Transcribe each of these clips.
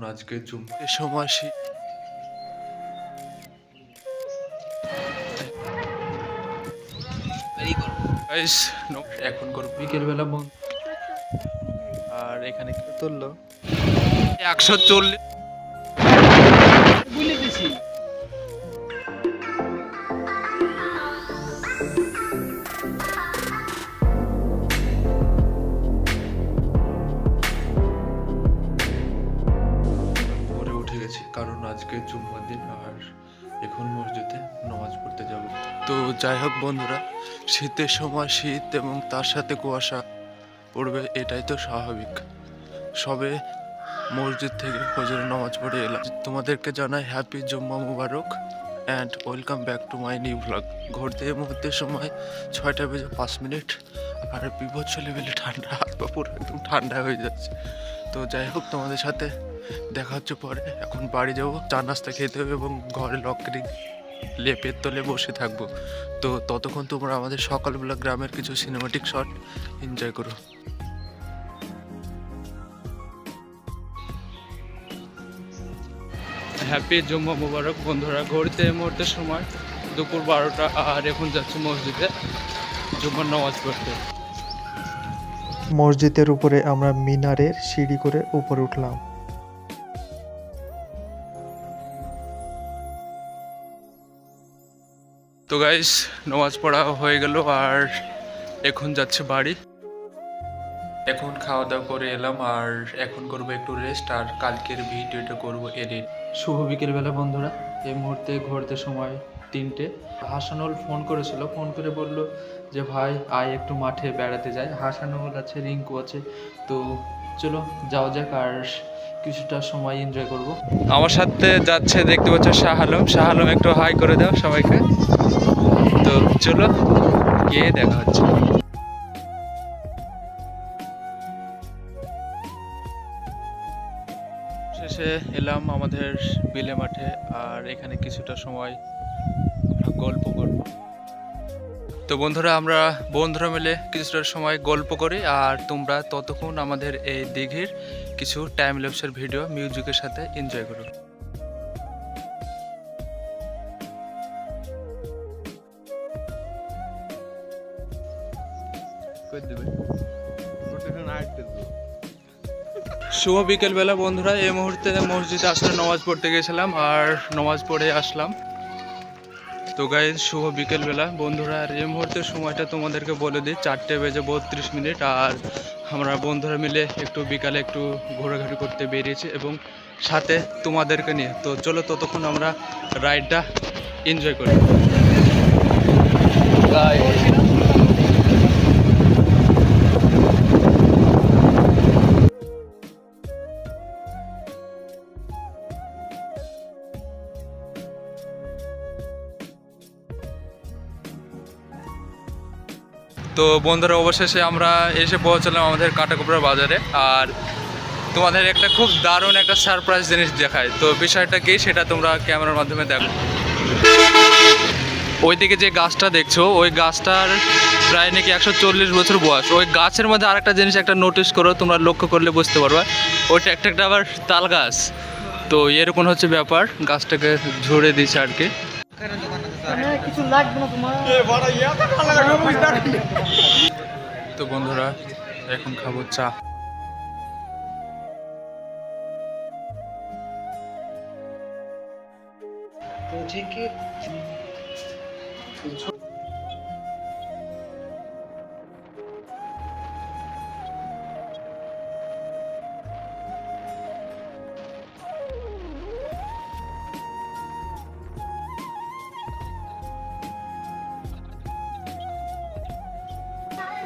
আজকে সময় এখন করব বিকেলবেলা বন্ধ আর এখানে কি তুললো 140 বুঝলে দিছি কারণ আজকে জুম্মার দিন আর এখন মসজিদে নামাজ পড়তে যাব। তো যাই হোক বন্ধুরা, শীতের সময় শীত এবং তার সাথে কুয়াশা পড়বে, এটাই তো স্বাভাবিক। সবে মসজিদ থেকে ফজরের নামাজ পড়ে এলাম। তোমাদেরকে জানাই happy Jumma Mubarak and welcome back to my new blog. ঘুরতে মুহূর্তের সময় 6:05 আর বিভৎস লেভেলে ঠান্ডা, হাত পা পুরো একদম ঠান্ডা হয়ে যাচ্ছে। তো যাই হোক, তোমাদের সাথে দেখা হচ্ছে পরে। এখন বাড়ি যাবো, চা নাস্তা খেতে হবে এবং ঘরে লকরি লেপের তলে বসে থাকবো। তো ততক্ষণ তোমরা আমাদের সকালবেলা গ্রামের কিছু সিনেমাটিক শট এনজয় করো। হ্যাপি জুম্মা মুবারক বন্ধুরা। ঘড়িতে মুহূর্তের সময় দুপুর 12টা আর এখন যাচ্ছে মসজিদে জুম্মার নামাজ পড়তে। মসজিদের উপরে আমরা মিনারের সিঁড়ি করে উপরে উঠলাম। তো গাইস, নামাজ পড়া হয়ে গেল আর এখন যাচ্ছে বাড়ি। এখন খাওয়া দাওয়া করে এলাম আর এখন করবো একটু রেস্ট আর কালকের ভিডিওটা করবো এডিট। শুভ বিকেলবেলা বন্ধুরা। এই মুহূর্তে ঘুরতে সময় 3টে। হাসানুল ফোন করেছিল, ফোন করে বলল যে ভাই আয় একটু মাঠে বেড়াতে যায়। হাসানুল আছে, রিঙ্কু আছে, তো চলো যাওয়া যাক আর কিছুটা সময় এনজয় করব। আমার সাথে যাচ্ছে, দেখতে পাচ্ছ শাহ আলম। শাহ আলম একটু হাই করে দাও সবাইকে। তো চলো গিয়ে দেখা হচ্ছে। শেষে এলাম আমাদের বিলে মাঠে আর এখানে কিছুটা সময় গল্প করব। তো বন্ধুরা, আমরা বন্ধুরা মিলে কিছুটা সময় গল্প করি আর তোমরা ততক্ষণ আমাদের এই দিঘির কিছু টাইম ল্যাপসের ভিডিও মিউজিকের সাথে এনজয় করো। শুভ বিকেলবেলা বন্ধুরা। এই মুহূর্তে মসজিদে আসলে নামাজ পড়তে গেছিলাম আর নামাজ পড়ে আসলাম। তো গাইজ, শুভ বিকেলবেলা বন্ধুরা। আর এই মুহূর্তের সময়টা তোমাদেরকে বলে দিই, 4:32 আর আমরা বন্ধুরা মিলে একটু বিকালে একটু ঘোরাঘুরি করতে বেরিয়েছি এবং সাথে তোমাদেরকে নিয়ে। তো চলো ততক্ষণ আমরা রাইডটা এনজয় করি। তো বন্ধুরা, অবশেষে আমরা এসে পৌঁছলাম আমাদের কাটাকুপড়া বাজারে আর তোমাদের একটা খুব দারুণ একটা সারপ্রাইজ জিনিস দেখায়। তো বিষয়টা কি সেটা তোমরা ক্যামেরার মাধ্যমে দেখো। ওইদিকে যে গাছটা দেখছো, ওই গাছটার প্রায় নাকি 140 বছর বয়স। ওই গাছের মধ্যে আরেকটা জিনিস একটা নোটিশ করো, তোমরা লক্ষ্য করলে বুঝতে পারবে। ওইটা একটা আবার তাল গাছ। তো এরকম হচ্ছে ব্যাপার, গাছটাকে ঝরে দিচ্ছে আর কি। তো বন্ধুরা, এখন খাবো চা।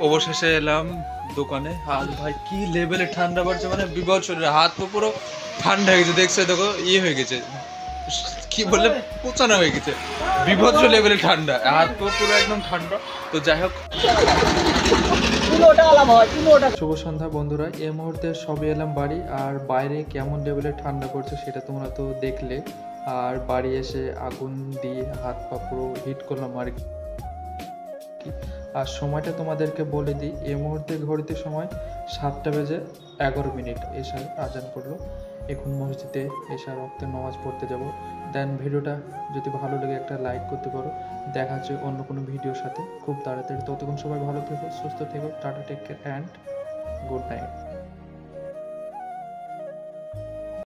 অবশেষে এলাম দোকানে আর ভাই কি লেভেলে ঠান্ডা পড়ছে, মানে বিভৎস। হাত পা পুরো ঠান্ডা হয়ে গেছে, দেখছো দেখো হয়ে গেছে, কি বললে পোচানো হয়ে গেছে। বিভৎস লেভেলে ঠান্ডা, হাত পা পুরো একদম ঠান্ডা। তো যাই হোক, শুভ সন্ধ্যা বন্ধুরা। এই মুহূর্তে সবে এলাম বাড়ি আর বাইরে কেমন লেভেলের ঠান্ডা পড়ছে সেটা তোমরা তো দেখলে। আর বাড়ি এসে আগুন দিয়ে হাত পা পুরো হিট করলাম আর কি। আর সময়টা তোমাদেরকে বলে দিই, এই মুহূর্তে ঘড়িতে সময় 7টা বেজে 11 মিনিট, এশার আজান করলো। এখন মসজিদে এশার ওয়াক্তে নামাজ পড়তে যাব। দেন ভিডিওটা যদি ভালো লাগে একটা লাইক করতে পারো। দেখা হচ্ছে অন্য কোনো ভিডিওর সাথে খুব তাড়াতাড়ি। ততক্ষণ সবাই ভালো থেকো, সুস্থ থেকো। Tata, take care and good night.